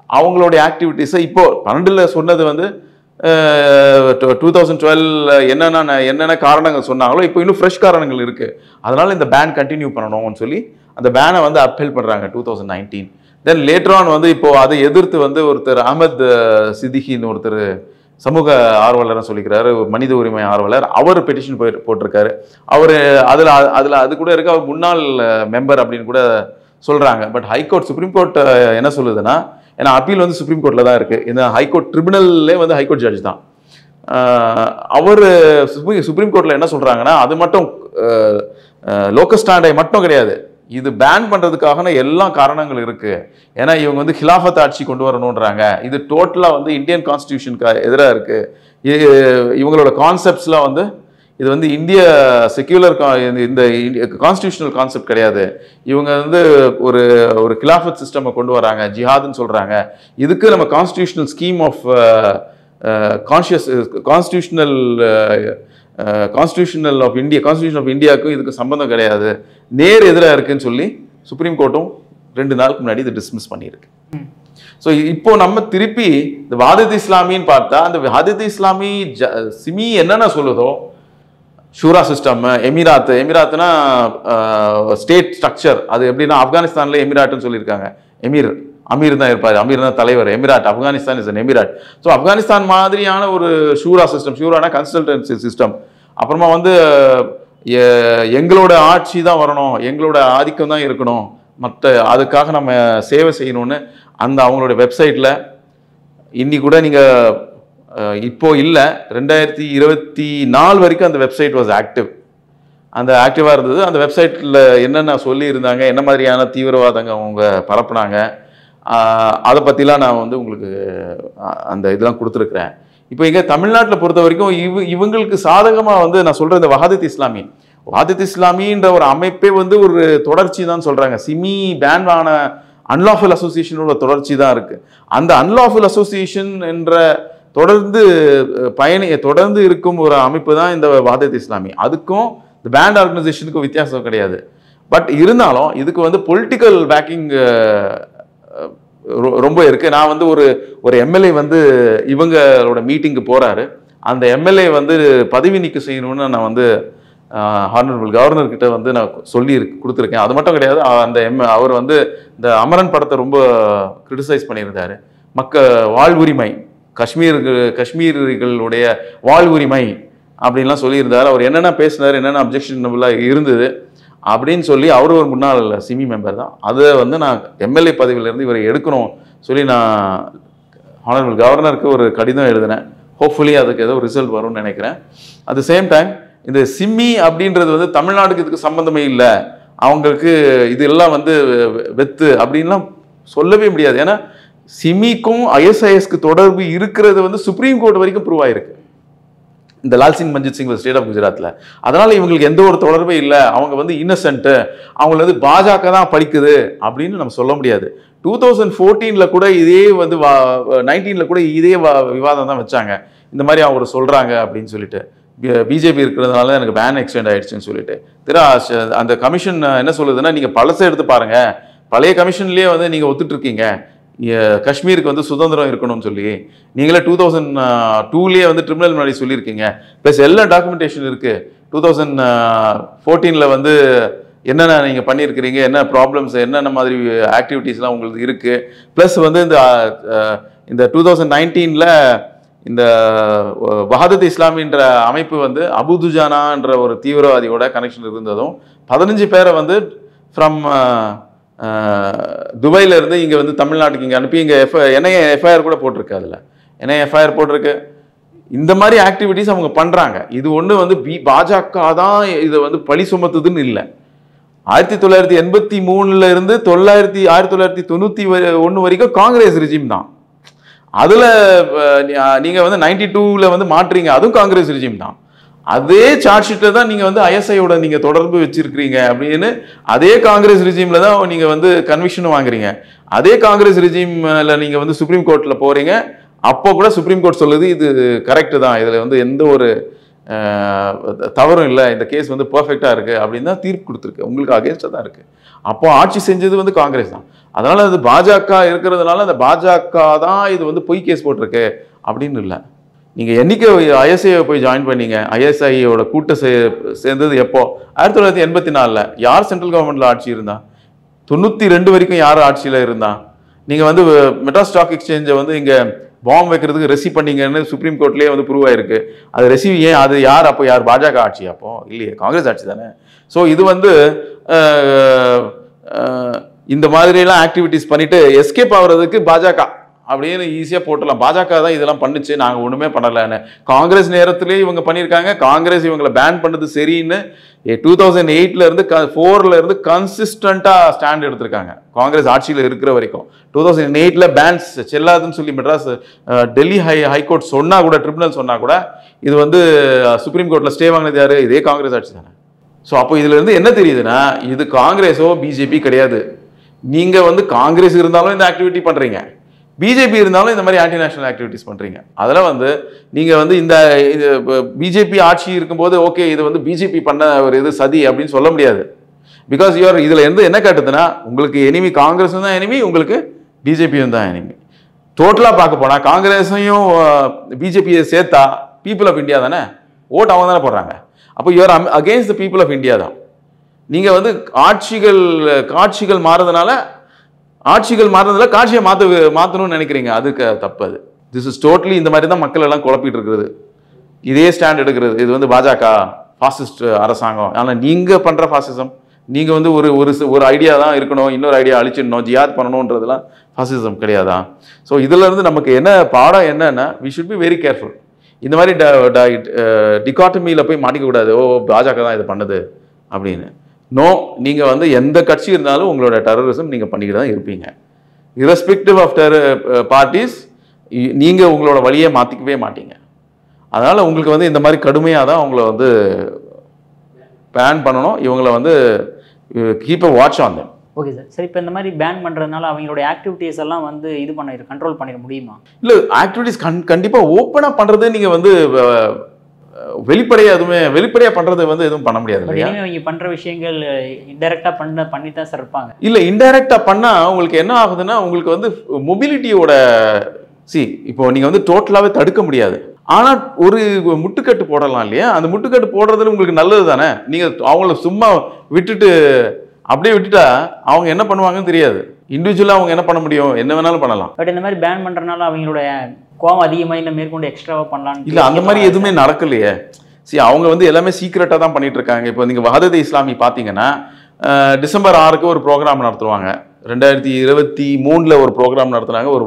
அவங்களுடைய ஆக்டிவிட்டிஸை இப்போ 12 சொன்னது வந்து 2012 என்னென்ன காரணங்கள் சொன்னாங்களோ இப்போ இன்னும் ஃப்ரெஷ் காரணங்கள் இருக்கு, அதனால இந்த பேன் கண்டினியூ பண்ணணும்னு சொல்லி அந்த பேனை வந்து அப்பீல் பண்றாங்க 2019. தென் லேட்டர் ஆன் வந்து இப்போ அதை எதிர்த்து வந்து ஒருத்தர் அஹமத் சித்திகின்னு ஒருத்தர் சமூக ஆர்வலர்னு சொல்லிக்கிறாரு, மனித உரிமை ஆர்வலர், அவர் பெட்டிஷன் போட்டிருக்காரு. அவர் அது கூட இருக்கு, அவர் முன்னாள் மெம்பர் அப்படின்னு கூட சொல்றாங்க. பட் ஹைகோர்ட் சுப்ரீம் கோர்ட் என்ன சொல்லுதுன்னா, ஏன்னா அப்பீல் வந்து சுப்ரீம் கோர்ட்ல தான் இருக்கு, இந்த ஹைகோர்ட் ட்ரிபுனல்லே வந்து ஹைகோர்ட் ஜட்ஜ் தான். அவர் சுப்ரீம் கோர்ட்ல என்ன சொல்றாங்கன்னா, அது மட்டும் லோக்கல் ஸ்டாண்டை மட்டும் கிடையாது, இது பேன் பண்றதுக்காக எல்லா காரணங்கள் இருக்கு. ஏன்னா இவங்க வந்து ஹிலாஃபத் ஆட்சி கொண்டு வரணும்ன்றாங்க, இது டோட்டலா வந்து இந்தியன் கான்ஸ்டிடியூஷனுக்கு எதிராக இருக்கு, இவங்களோட கான்செப்ட்ஸ்லாம் வந்து இது வந்து இந்திய செக்யூலர் இந்த கான்ஸ்டிடியூஷனல் கான்செப்ட் கிடையாது, இவங்க வந்து ஒரு கிலாஃபத் சிஸ்டம் கொண்டு வராங்க, ஜிஹாத்னு சொல்றாங்க. இதுக்கு நம்ம constitutional scheme of constitution of இந்தியாவுக்கும் இதுக்கு சம்பந்தம் கிடையாது, நேர் எதிராக இருக்குன்னு சொல்லி சுப்ரீம் கோர்ட்டும் 2 நாளுக்கு முன்னாடி இதை டிஸ்மிஸ் பண்ணியிருக்கு. ஸோ இப்போ நம்ம திருப்பி இந்த வஹாதத் இஸ்லாமின்னு பார்த்தா, அந்த வஹாதத் இஸ்லாமி சிமி என்னென்ன சொல்லுதோ, ஷூரா சிஸ்டம், எமிராத்னா ஸ்டேட் ஸ்ட்ரக்சர், அது எப்படின்னா ஆப்கானிஸ்தான்ல எமிராட்னு சொல்லியிருக்காங்க, அமீர் தான் இருப்பார், அமீர் தான் தலைவர், emirate, Afghanistan is an emirate. So Afghanistan மாதிரியான ஒரு ஷூரா சிஸ்டம், ஷூரானா கன்சல்டன்சி சிஸ்டம். அப்புறமா வந்து எங்களோட ஆட்சி தான் வரணும், எங்களோட ஆதிக்கம் தான் இருக்கணும், மற்ற அதுக்காக நம்ம சேவை செய்யணும்னு அந்த அவங்களோட வெப்சைட்டில் இன்னி கூட நீங்கள் இப்போ இல்லை 2024 வரைக்கும் அந்த வெப்சைட் வாஸ் ஆக்டிவ். அந்த ஆக்டிவாக இருந்தது. அந்த வெப்சைட்டில் என்னென்ன சொல்லியிருந்தாங்க, என்ன மாதிரியான தீவிரவாதங்க அவங்க பரப்புனாங்க, அதை பற்றிலாம் நான் வந்து உங்களுக்கு அந்த இதெல்லாம் கொடுத்துருக்குறேன். இப்போ இங்கே தமிழ்நாட்டில் பொறுத்த வரைக்கும் இவங்களுக்கு சாதகமாக வந்து நான் சொல்கிற இந்த வஹாதத் இஸ்லாமின்ற ஒரு அமைப்பே வந்து ஒரு தொடர்ச்சி தான் சொல்கிறாங்க. சிமி பேன் ஆன அன்லாஃபுல் அசோசியேஷனோட தொடர்ச்சி தான் இருக்குது. அந்த அன்லாஃபுல் அசோசியேஷன் என்ற தொடர்ந்து இருக்கும் ஒரு அமைப்பு தான் இந்த வஹாதத் இஸ்லாமி. அதுக்கும் இந்த பேண்ட் ஆர்கனைசேஷனுக்கும் வித்தியாசம் கிடையாது. பட் இருந்தாலும் இதுக்கு வந்து பொலிட்டிக்கல் பேக்கிங் ரொம்ப இருக்கு. நான் வந்து ஒரு எம்எல்ஏ வந்து இவங்களோட மீட்டிங்கு போறாரு, அந்த எம்எல்ஏ வந்து பதவி நீக்கம் செய்யணும்னு நான் வந்து ஹானரபிள் கவர்னர் கிட்ட வந்து நான் சொல்லி கொடுத்துருக்கேன். அது மட்டும் கிடையாது, அவர் வந்து இந்த அமரன் படத்தை ரொம்ப கிரிட்டிசைஸ் பண்ணியிருந்தாரு. வாழ்வுரிமை, காஷ்மீர்களுடைய வாழ்வுரிமை அப்படின்லாம் சொல்லியிருந்தார். அவர் என்னென்ன பேசினார், என்னென்ன அப்ஜெக்ஷனபிளாக இருந்தது அப்படின்னு சொல்லி, அவர் ஒரு முன்னாள் சிமி மெம்பர் தான். அதை வந்து நான் எம்எல்ஏ பதவியிலேருந்து இவரை எடுக்கணும் சொல்லி நான் ஹானரபிள் கவர்னருக்கு ஒரு கடிதம் எழுதினேன். ஹோப்ஃபுல்லி அதுக்கு ஏதோ ரிசல்ட் வரும்னு நினைக்கிறேன். அட் த சேம் டைம் இந்த சிம்மி அப்படின்றது வந்து தமிழ்நாடுக்கு இதுக்கு சம்பந்தமே இல்லை, அவங்களுக்கு இதெல்லாம் வந்து வெத்து அப்படின்லாம் சொல்லவே முடியாது. ஏன்னா சிமிக்கும் ஐஎஸ்ஐஎஸ்க்கு தொடர்பு இருக்கிறது வந்து சுப்ரீம் கோர்ட் வரைக்கும் ப்ரூவ் ஆயிருக்கு, இந்த லால்சிங் மஞ்சித் சிங் ஸ்டேட் ஆஃப் குஜராத்தில். அதனால இவங்களுக்கு எந்த ஒரு தொடர்பே இல்லை, அவங்க வந்து இன்னசென்ட்டு, அவங்கள வந்து பாஜக தான் படிக்குது அப்படின்னு நம்ம சொல்ல முடியாது. 2014 கூட இதே வந்து 19 கூட இதே விவாதம் தான் வச்சாங்க, இந்த மாதிரி அவங்க சொல்றாங்க அப்படின்னு சொல்லிட்டு. பிஜேபி இருக்கிறதுனால தான் எனக்கு பேன் எக்ஸ்டெண்ட் ஆயிடுச்சுன்னு சொல்லிட்டு அந்த கமிஷன் என்ன சொல்லுதுன்னா, நீங்கள் பழசை எடுத்து பாருங்க, பழைய கமிஷன்லேயே வந்து நீங்கள் ஒத்துட்டு இருக்கீங்க காஷ்மீருக்கு வந்து சுதந்திரம் இருக்கணும்னு சொல்லி. நீங்களே 2002 வந்து ட்ரிபியூனல் முன்னாடி சொல்லியிருக்கீங்க. ப்ளஸ் எல்லா டாக்குமெண்டேஷன் இருக்குது. 2014 வந்து என்னென்ன நீங்கள் பண்ணியிருக்கிறீங்க, என்ன ப்ராப்ளம்ஸ், என்னென்ன மாதிரி ஆக்டிவிட்டீஸ்லாம் உங்களுக்கு இருக்குது. ப்ளஸ் வந்து இந்த 2019 இந்த வஹாதத் இஸ்லாமின்ற அமைப்பு வந்து அபுதுஜானான்ற ஒரு தீவிரவாதியோட கனெக்ஷன் இருந்ததும் 15 பேரை வந்து ஃப்ரம் துபாயில இருந்து இங்கே வந்து தமிழ்நாட்டுக்கு இங்கே அனுப்பி இங்கே என்ஐஏ எஃப்ஐஆர் கூட போட்டிருக்கு. அதில் என்ஐஏ எஃப்ஐஆர் போட்டிருக்கு. இந்த மாதிரி ஆக்டிவிட்டீஸ் அவங்க பண்ணுறாங்க. இது ஒன்று வந்து பாஜக தான் இதை வந்து பழி சுமத்துதுன்னு இல்லை. 1983 இருந்து 1991 வரைக்கும் காங்கிரஸ் ரிஜிம் தான். அதில் நீங்கள் வந்து 92 வந்து மாற்றுறீங்க, அதுவும் காங்கிரஸ் ரிஜிம் தான். அதே சார்ஜ் ஷீட்டில் தான் நீங்கள் வந்து ஐஎஸ்ஐயோட நீங்கள் தொடர்பு வச்சிருக்கிறீங்க அப்படின்னு அதே காங்கிரஸ் ரிஜிமில் தான் நீங்கள் வந்து கன்விக்ஷன் வாங்குறீங்க. அதே காங்கிரஸ் ரிஜிமில் நீங்கள் வந்து சுப்ரீம் கோர்ட்டில் போகிறீங்க. அப்போ கூட சுப்ரீம் கோர்ட் சொல்லுது இது கரெக்டு தான், இதில் வந்து எந்த ஒரு தவறும் இல்லை, இந்த கேஸ் வந்து பர்ஃபெக்டாக இருக்குது அப்படின்னு தான் தீர்ப்பு கொடுத்துருக்கு. உங்களுக்கு அகேன்ஸ்டாக தான் இருக்குது. அப்போ ஆட்சி செஞ்சது வந்து காங்கிரஸ் தான். அதனால் அது பாஜக இருக்கிறதுனால அந்த பாஜக தான் இது வந்து பொய் கேஸ் போட்டிருக்கு அப்படின்னு இல்லை. நீங்கள் என்னைக்கு ஐஎஸ்ஐயை போய் ஜாயின் பண்ணீங்க? ஐஎஸ்ஐயோட கூட்டம் சேர்ந்தது எப்போ? 1984. யார் சென்ட்ரல் கவர்மெண்ட்டில் ஆட்சி இருந்தா? 92 வரைக்கும் யார் ஆட்சியில் இருந்தா? நீங்கள் வந்து மெட்ராஸ் ஸ்டாக் எக்ஸ்சேஞ்சை வந்து இங்கே பாம்பு வைக்கிறதுக்கு ரெசிவ் பண்ணீங்கன்னு சுப்ரீம் கோர்ட்லேயே வந்து ப்ரூவ் ஆயிருக்கு. அது ரெசிவ் ஏன்? அது யார்? அப்போ யார்? பாஜக ஆட்சி அப்போ இல்லையே, காங்கிரஸ் ஆட்சி தானே. ஸோ இது வந்து இந்த மாதிரிலாம் ஆக்டிவிட்டீஸ் பண்ணிட்டு எஸ்கேப் ஆகுறதுக்கு பாஜக அப்படின்னு ஈஸியாக போட்டலாம். பாஜக தான் இதெல்லாம் பண்ணுச்சு, நாங்கள் ஒன்றுமே பண்ணலைன்னு. காங்கிரஸ் நேரத்திலே இவங்க பண்ணியிருக்காங்க. காங்கிரஸ் இவங்களை பேன் பண்ணது சரின்னு 2008 இருந்து 4 இருந்து கன்சிஸ்டண்ட்டாக ஸ்டாண்ட் எடுத்திருக்காங்க. காங்கிரஸ் ஆட்சியில் இருக்கிற வரைக்கும் 2008 பேன்ஸ் செல்லாதுன்னு சொல்லி மெட்ராஸ் டெல்லி ஹைகோர்ட் சொன்னா கூட, ட்ரிபியூனல் சொன்னா கூட, இது வந்து சுப்ரீம் கோர்ட்டில் ஸ்டே வாங்கினது யாரு? இதே காங்கிரஸ் ஆட்சி தானே. ஸோ அப்போ இதுல இருந்து என்ன தெரியுதுன்னா, இது காங்கிரஸோ பிஜேபி கிடையாது. நீங்க வந்து காங்கிரஸ் இருந்தாலும் இந்த ஆக்டிவிட்டி பண்றீங்க, பிஜேபி இருந்தாலும் இந்த மாதிரி ஆன்டி நேஷனல் ஆக்டிவிட்டிஸ் பண்றீங்க. அதெல்லாம் வந்து நீங்க வந்து இந்த பிஜேபி ஆட்சி இருக்கும்போது ஓகே இது வந்து பிஜேபி பண்ண ஒரு இது சதி அப்படின்னு சொல்ல முடியாது. பிகாஸ் யூஆர் இதுல இருந்து என்ன காட்டுதுன்னா, உங்களுக்கு எனிமி காங்கிரஸும் தான் எனிமி, உங்களுக்கு பிஜேபியும் தான் எனிமி. டோட்டலா பார்க்க போனா காங்கிரஸையும் பிஜேபியை சேர்த்தா பீப்புள் ஆஃப் இந்தியா தானே, ஓட் அவங்க தானே போடுறாங்க. அப்போ you are against the people of India தான். நீங்க வந்து காட்சிகள் மாறுறதுனால காட்சியை மாற்றணும்னு நினைக்கிறீங்க, அதுக்கு தப்பு. அது திஸ் இஸ் டோட்டலி இந்த மாதிரி தான் மக்கள் எல்லாம் குழப்பிட்டு இருக்கிறது, இதே ஸ்டாண்ட் எடுக்கிறது. இது வந்து பாஜக ஃபாசிஸ்ட் அரசாங்கம். ஆனால் நீங்க பண்ற ஃபாசிசம், நீங்க வந்து ஒரு ஐடியா தான் இருக்கணும், இன்னொரு ஐடியா அழிச்சிடணும், ஜியாத் பண்ணணுன்றதுலாம் ஃபாசிசம் கிடையாதா? ஸோ இதுல இருந்து நமக்கு என்ன பாடம் என்னன்னா, we should be very careful. இந்த மாதிரி டிகாட்டமியில் போய் மாட்டிக்க கூடாது, ஓ பாஜக தான் இது பண்ணுது அப்படின்னு. நோ, நீங்க வந்து எந்த கட்சி இருந்தாலும் உங்களோட டெரரிசம் நீங்க பண்ணிக்கிட்டு தான் இருப்பீங்க. இரஸ்பெக்டிவ் ஆஃப் பார்ட்டிஸ், நீங்க உங்களோட வழியை மாத்திக்கவே மாட்டீங்க. அதனால உங்களுக்கு வந்து இந்த மாதிரி கடுமையாக தான் உங்களை வந்து பேன் பண்ணணும். இவங்களை வந்து keep a watch on them. Okay sir. சரி, இப்போ இந்த மாதிரி பேன் பண்ணுறதுனால அவங்களுடைய ஆக்டிவிட்டீஸ் எல்லாம் வந்து கண்ட்ரோல் பண்ணிட முடியுமா? இல்லை, ஆக்டிவிட்டீஸ் கண்டிப்பாக ஓப்பனாக பண்ணுறது நீங்கள் வந்து வெளிப்படையாக பண்ணுறது வந்து எதுவும் பண்ண முடியாது. அவங்க பண்ணுற விஷயங்கள் இன்டெரக்டாக பண்ணி தான் சார் இருப்பாங்க. இல்லை, இன்டெரக்டாக பண்ணால் உங்களுக்கு என்ன ஆகுதுன்னா, உங்களுக்கு வந்து மொபிலிட்டியோட இப்போ நீங்கள் வந்து டோட்டலாகவே தடுக்க முடியாது. ஆனால் ஒரு முட்டுக்கட்டு போடலாம் இல்லையா? அந்த முட்டுக்கட்டு போடுறதுல உங்களுக்கு நல்லது தானே. நீங்கள் அவங்கள சும்மா அப்படியே விட்டுட்டா அவங்க என்ன பண்ணுவாங்கன்னு தெரியாது. இண்டிவிஜுவலாக அவங்க என்ன பண்ண முடியும்? என்ன வேணாலும் பண்ணலாம். பட் இந்த மாதிரி பேன் பண்ணுறதுனால அவங்களுடைய கோவம் அதிகமாக இல்லை, மேற்கொண்டு எக்ஸ்ட்ராவாக பண்ணலாம். இல்லை, அந்த மாதிரி எதுவுமே நடக்கலையே. அவங்க வந்து எல்லாமே சீக்கிரட்டாக தான் பண்ணிட்டு இருக்காங்க. இப்போ நீங்கள் வஹாதத் இஸ்லாமி பார்த்தீங்கன்னா டிசம்பர் 6 ஒரு ப்ரோக்ராம் நடத்துவாங்க. 2023 ஒரு ப்ரோக்ராம் நடத்துனாங்க. ஒரு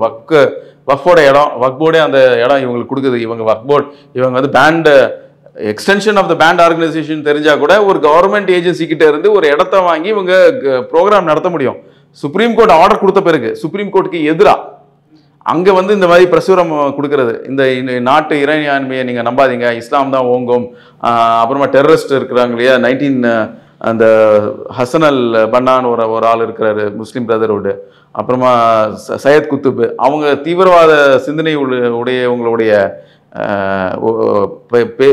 வக்ஃபோட இடம், வக்ஃபோர்டே அந்த இடம் இவங்களுக்கு கொடுக்குது. இவங்க வக்ஃபோர்ட் இவங்க வந்து banned extension of the banned organisation தெரிஞ்சா கூட ஒரு கவர்மெண்ட் ஏஜென்சி கிட்ட இருந்து ஒரு இடத்த வாங்கி இவங்க ப்ரோக்ராம் நடத்த முடியும். சுப்ரீம் கோர்ட் ஆர்டர் கொடுத்த பிறகு சுப்ரீம் கோர்ட்டுக்கு எதிராக அங்கே வந்து இந்த மாதிரி பிரசுரம் கொடுக்கறது, இந்த நாட்டு இறையாண்மையை நீங்கள் நம்பாதீங்க, இஸ்லாம் தான் ஓங்கும், அப்புறமா டெரரிஸ்ட் இருக்கிறாங்க இல்லையா, அந்த ஹசன் அல் பன்னான்னு ஒரு ஆள் இருக்கிறாரு, முஸ்லீம் பிரதர்ஹுட், அப்புறமா சையத் குத்துப், அவங்க தீவிரவாத சிந்தனை உடையவங்களுடைய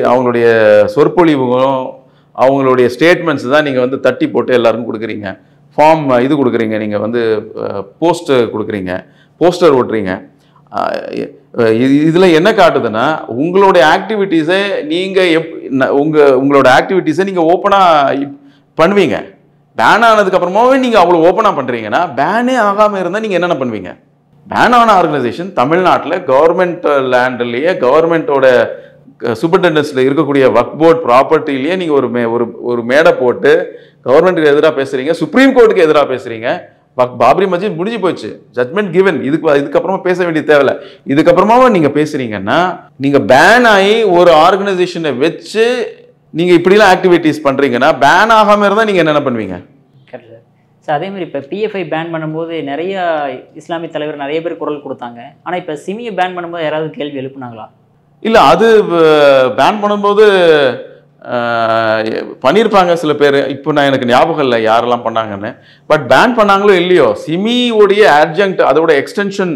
அவங்களுடைய சொற்பொழிவுகளும் அவங்களுடைய ஸ்டேட்மெண்ட்ஸ் தான் நீங்கள் வந்து தட்டி போட்டு எல்லாருக்கும் கொடுக்குறீங்க. ஃபார்ம் இது கொடுக்குறீங்க, நீங்கள் வந்து போஸ்டர் கொடுக்குறீங்க, போஸ்டர் ஓட்டுறீங்க. இதில் என்ன காட்டுதுன்னா உங்களுடைய ஆக்டிவிட்டீஸை நீங்கள் உங்களோட ஆக்டிவிட்டீஸை நீங்கள் ஓப்பனாக பண்ணுவீங்க. பேன் ஆனதுக்கப்புறமாவே நீங்கள் அவ்வளோ ஓப்பனாக பண்ணுறீங்கன்னா, பேனே ஆகாமல் இருந்தால் நீங்கள் என்னென்ன பண்ணுவீங்க? பேன் ஆன ஆர்கனைசேஷன் தமிழ்நாட்டில் கவர்மெண்ட் லேண்ட்லேயே கவர்மெண்ட்டோட சூப்பர்டெண்டன்ஸில் இருக்கக்கூடிய வக்ஃப் போர்ட் ப்ராப்பர்ட்டிலேயே நீங்கள் ஒரு மேடை போட்டு கவர்மெண்ட்டுக்கு எதிராக பேசுகிறீங்க, சுப்ரீம் கோர்ட்டுக்கு எதிராக பேசுகிறீங்க. பாபரி மஸ்ஜித் முடிஞ்சு போச்சு, ஜட்மெண்ட் கிவன். இதுக்கப்புறமா பேச வேண்டிய தேவையில்ல. இதுக்கப்புறமாவும் நீங்கள் பேசுகிறீங்கன்னா, நீங்கள் பேன் ஆகி ஒரு ஆர்கனைசேஷனை வச்சு நீங்கள் இப்படிலாம் ஆக்டிவிட்டீஸ் பண்ணுறீங்கன்னா, பேன் ஆகாமல் இருந்தால் நீங்கள் என்னென்ன பண்ணுவீங்க? Correct sir. சார் அதே மாதிரி இப்போ பிஎஃப்ஐ பேன் பண்ணும்போது நிறைய இஸ்லாமிய தலைவர் நிறைய பேர் குரல் கொடுத்தாங்க. ஆனால் இப்போ சிமியை பேன் பண்ணும்போது யாராவது கேள்வி எழுப்புனாங்களா? இல்லை, அது பேன் பண்ணும்போது பண்ணியிருப்பாங்க சில பேர். இப்போ நான் எனக்கு ஞாபகம் இல்லை யாரெல்லாம் பண்ணாங்கன்னு. பட் பேன் பண்ணாங்களோ இல்லையோ, சிமியோடைய ஆட்ஜங்க்ட், அதோட எக்ஸ்டென்ஷன்,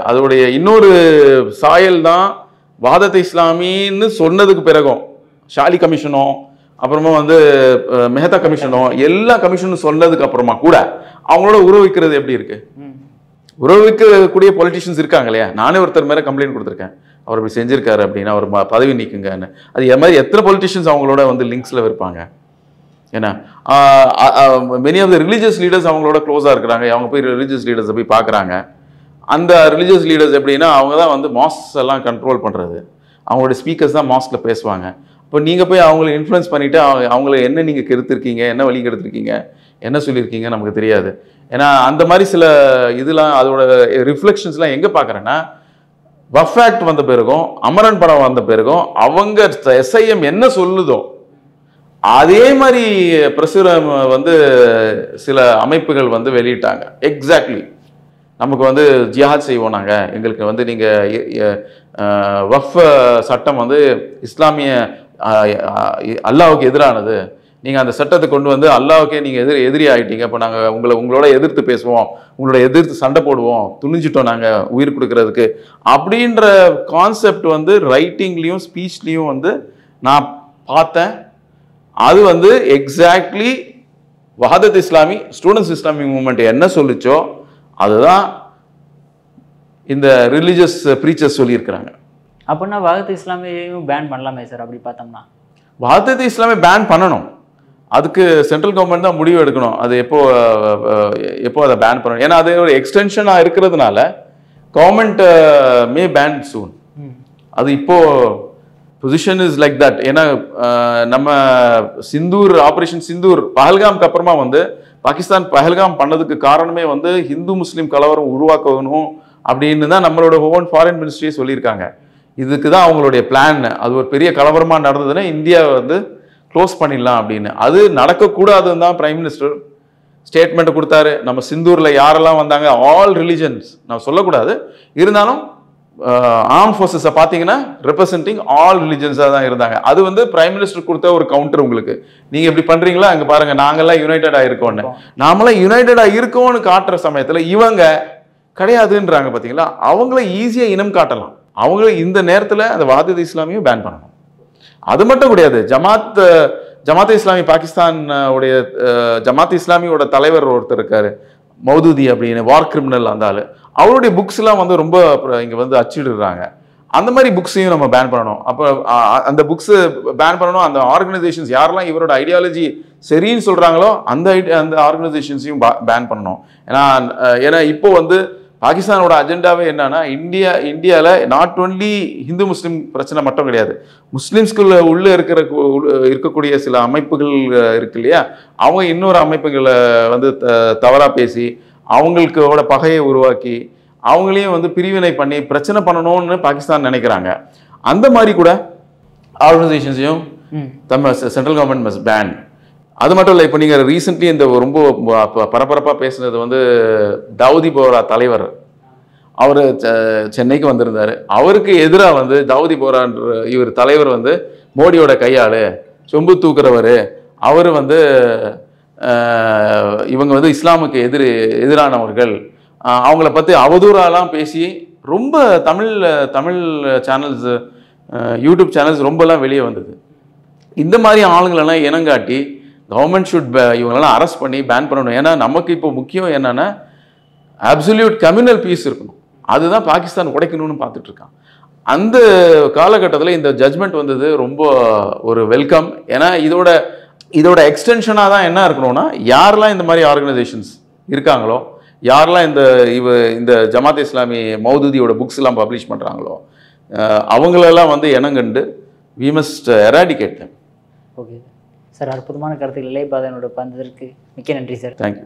அதோடைய இன்னொரு சாயல் தான் வாதத்தை இஸ்லாமின்னு சொன்னதுக்கு பிறகும் ஷாலி கமிஷனோ அப்புறமா வந்து மெஹதா கமிஷனோ எல்லா கமிஷனும் சொன்னதுக்கு அப்புறமா கூட அவங்களோட உறவிக்கிறது எப்படி இருக்கு? உறவிக்கக்கூடிய பொலிட்டிஷியன்ஸ் இருக்காங்க இல்லையா? நானே ஒருத்தர் மேலே கம்ப்ளைண்ட் கொடுத்துருக்கேன், அவர் இப்படி செஞ்சிருக்காரு அப்படின்னு, அவர் பதவி நீக்குங்கன்னு. அது மாதிரி எத்தனை பொலிட்டிஷியன்ஸ் அவங்களோட வந்து லிங்க்ஸில் இருப்பாங்க. ஏன்னா many of the religious leaders அவங்களோட க்ளோஸாக இருக்கிறாங்க. அவங்க போய் ரிலீஜியஸ் லீடர்ஸை போய் பார்க்குறாங்க. அந்த ரிலீஜியஸ் லீடர்ஸ் எப்படின்னா அவங்க தான் வந்து மாஸ்க் எல்லாம் கண்ட்ரோல் பண்ணுறது, அவங்களோட ஸ்பீக்கர்ஸ் தான் மாஸ்கில் பேசுவாங்க. இப்போ நீங்கள் போய் அவங்கள இன்ஃப்ளூயன்ஸ் பண்ணிவிட்டு அவங்கள என்ன நீங்கள் கெடுத்துருக்கீங்க, என்ன வழி கெடுத்துருக்கீங்க, என்ன சொல்லியிருக்கீங்க நமக்கு தெரியாது. ஏன்னா அந்த மாதிரி சில இதெல்லாம் அதோட ரிஃப்ளெக்ஷன்ஸ்லாம் எங்கே பார்க்குறேன்னா, வக்ஃப் ஆக்ட் வந்த பிறகும் அமரன் படம் வந்த பிறகும் அவங்க எஸ்ஐஎம் என்ன சொல்லுதோ அதே மாதிரி பிரசுரம் வந்து சில அமைப்புகள் வந்து வெளியிட்டாங்க. எக்ஸாக்ட்லி நமக்கு வந்து ஜிஹாத் செய்வோம் நாங்கள், எங்களுக்கு வந்து நீங்கள் வக்ஃப் சட்டம் வந்து இஸ்லாமிய அல்லாஹ்வுக்கு எதிரானது, நீங்கள் அந்த சட்டத்தை கொண்டு வந்து அல்லாஹ்வுக்கே நீங்கள் எதிரி ஆகிட்டீங்க, இப்போ நாங்கள் உங்களோட எதிர்த்து பேசுவோம், உங்களோட எதிர்த்து சண்டை போடுவோம், துணிஞ்சிட்டோம் நாங்கள் உயிர் கொடுக்கறதுக்கு அப்படின்ற கான்செப்ட் வந்து ரைட்டிங்லேயும் ஸ்பீச்லேயும் வந்து நான் பார்த்தேன். அது வந்து exactly Wahdat Islami students Islamic movement என்ன சொல்லிச்சோ அதுதான் இந்த ரிலீஜியஸ் ப்ரீச்சர்ஸ் சொல்லியிருக்கிறாங்க. அப்படின்னா வஹதத் இஸ்லாமியையும் பேன் பண்ணலாமே சார்? அப்படி பார்த்தோம்னா வஹதத் இஸ்லாமியை பேன் பண்ணணும், அதுக்கு சென்ட்ரல் கவர்மெண்ட் தான் முடிவு எடுக்கணும். அது எப்போ அதை பேன் பண்ணணும். ஏன்னா அது ஒரு எக்ஸ்டென்ஷனாக இருக்கிறதுனால கவர்மெண்ட் மே பேன் சூன். அது இப்போ பொசிஷன் இஸ் லைக் தட். ஏன்னா நம்ம சிந்தூர் ஆப்ரேஷன் சிந்தூர் பஹல்காம்க்கு அப்புறமா வந்து பாகிஸ்தான் பஹல்காம் பண்ணதுக்கு காரணமே வந்து ஹிந்து முஸ்லீம் கலவரம் உருவாக்கணும் அப்படின்னு தான் நம்மளோட ஓன் ஃபாரின் மினிஸ்ட்ரியே சொல்லியிருக்காங்க. இதுக்கு தான் அவங்களுடைய பிளான். அது ஒரு பெரிய கலவரமாக நடந்ததுன்னா இந்தியா வந்து க்ளோஸ் பண்ணிடலாம் அப்படின்னு. அது நடக்கக்கூடாதுன்னு தான் பிரைம் மினிஸ்டர் ஸ்டேட்மெண்ட் கொடுத்தாரு. நம்ம சிந்தூரில் யாரெல்லாம் வந்தாங்க, ஆல் ரிலிஜன்ஸ் நான் சொல்லக்கூடாது, இருந்தாலும் ஆர்ம் ஃபோர்ஸஸை பார்த்தீங்கன்னா ரெப்ரசன்டிங் ஆல் ரிலிஜன்ஸாக தான் இருந்தாங்க. அது வந்து பிரைம் மினிஸ்டர் கொடுத்த ஒரு கவுண்டர். உங்களுக்கு நீங்கள் இப்படி பண்ணுறீங்களா, அங்கே பாருங்கள் நாங்கள்லாம் யுனைடடாக இருக்கோன்னு, நாமெல்லாம் யுனைடடாக இருக்கோன்னு காட்டுற சமயத்தில் இவங்க கிடையாதுன்றாங்க. பார்த்தீங்களா, அவங்கள ஈஸியாக இனம் காட்டலாம். அவங்கள இந்த நேரத்தில் அந்த வஹதத் இஸ்லாமியும் பேன் பண்ணணும். அது மட்டும் கிடையாது, ஜமாத் இஸ்லாமி பாகிஸ்தான் உடைய ஜமாத் இஸ்லாமியோட தலைவர் ஒருத்தர் இருக்காரு, மௌதூதி அப்படின்னு, வார் கிரிமினல். அந்த ஆளு அவருடைய புக்ஸ்லாம் வந்து ரொம்ப இங்கே வந்து அச்சிடுறாங்க. அந்த மாதிரி புக்ஸையும் நம்ம பேன் பண்ணணும். அப்போ அந்த புக்ஸு பேன் பண்ணணும். அந்த ஆர்கனைசேஷன்ஸ் யாரெல்லாம் இவரோட ஐடியாலஜி சரின்னு சொல்கிறாங்களோ அந்த ஆர்கனைசேஷன்ஸையும் பேன் பண்ணணும். ஏன்னா இப்போ வந்து பாகிஸ்தானோட அஜெண்டாவே என்னன்னா, இந்தியாவில் நாட் ஒன்லி ஹிந்து முஸ்லீம் பிரச்சனை மட்டும் கிடையாது, முஸ்லீம்ஸ்குள்ள உள்ளே இருக்கக்கூடிய சில அமைப்புகள் இருக்கு இல்லையா, அவங்க இன்னொரு அமைப்புகளை வந்து தவறாக பேசி அவங்களுக்கோட பகையை உருவாக்கி அவங்களையும் வந்து பிரிவினை பண்ணி பிரச்சனை பண்ணணும்னு பாகிஸ்தான் நினைக்கிறாங்க. அந்த மாதிரி கூட ஆர்கனைசேஷன்ஸையும் நம்ம சென்ட்ரல் கவர்மெண்ட் மஸ்ட் பேன். அது மட்டும் இல்லை, இப்போ நீங்கள் ரீசெண்ட்லி இந்த ரொம்ப பரபரப்பாக பேசுனது வந்து தாவூதி போரா தலைவர், அவர் சென்னைக்கு வந்திருந்தார். அவருக்கு எதிராக வந்து தாவூதி போரான்ற இவர் தலைவர் வந்து மோடியோட கையாள், சொம்பு தூக்குறவர், அவர் வந்து இவங்க வந்து இஸ்லாமுக்கு எதிரானவர்கள், அவங்கள பற்றி அவதூறாலாம் பேசி ரொம்ப தமிழ் சேனல்ஸ் யூடியூப் சேனல்ஸ் ரொம்பலாம் வெளியே வந்தது. இந்த மாதிரி ஆளுங்களெல்லாம் இனங்காட்டி கவர்மெண்ட் ஷுட் இவங்களெல்லாம் அரெஸ்ட் பண்ணி பேன் பண்ணணும். ஏன்னா நமக்கு இப்போ முக்கியம் என்னென்னா அப்சல்யூட் கம்யூனல் பீஸ் இருக்கணும். அதுதான் பாகிஸ்தான் உடைக்கணும்னு பார்த்துட்டு இருக்கான். அந்த காலகட்டத்தில் இந்த ஜட்மெண்ட் வந்தது ரொம்ப ஒரு வெல்கம். ஏன்னா இதோட எக்ஸ்டென்ஷனாக தான் என்ன இருக்கணும்னா, யாரெல்லாம் இந்த மாதிரி ஆர்கனைசேஷன்ஸ் இருக்காங்களோ, யாரெல்லாம் இந்த ஜமாத் இஸ்லாமி மௌதூதியோட புக்ஸ் எல்லாம் பப்ளிஷ் பண்ணுறாங்களோ, அவங்களெல்லாம் வந்து இனங்கண்டு we must eradicate them. Okay sir, அற்புதமான கருத்துக்கள் இளையபாதனோட பந்ததற்கு மிக்க நன்றி சார். தேங்க்யூ.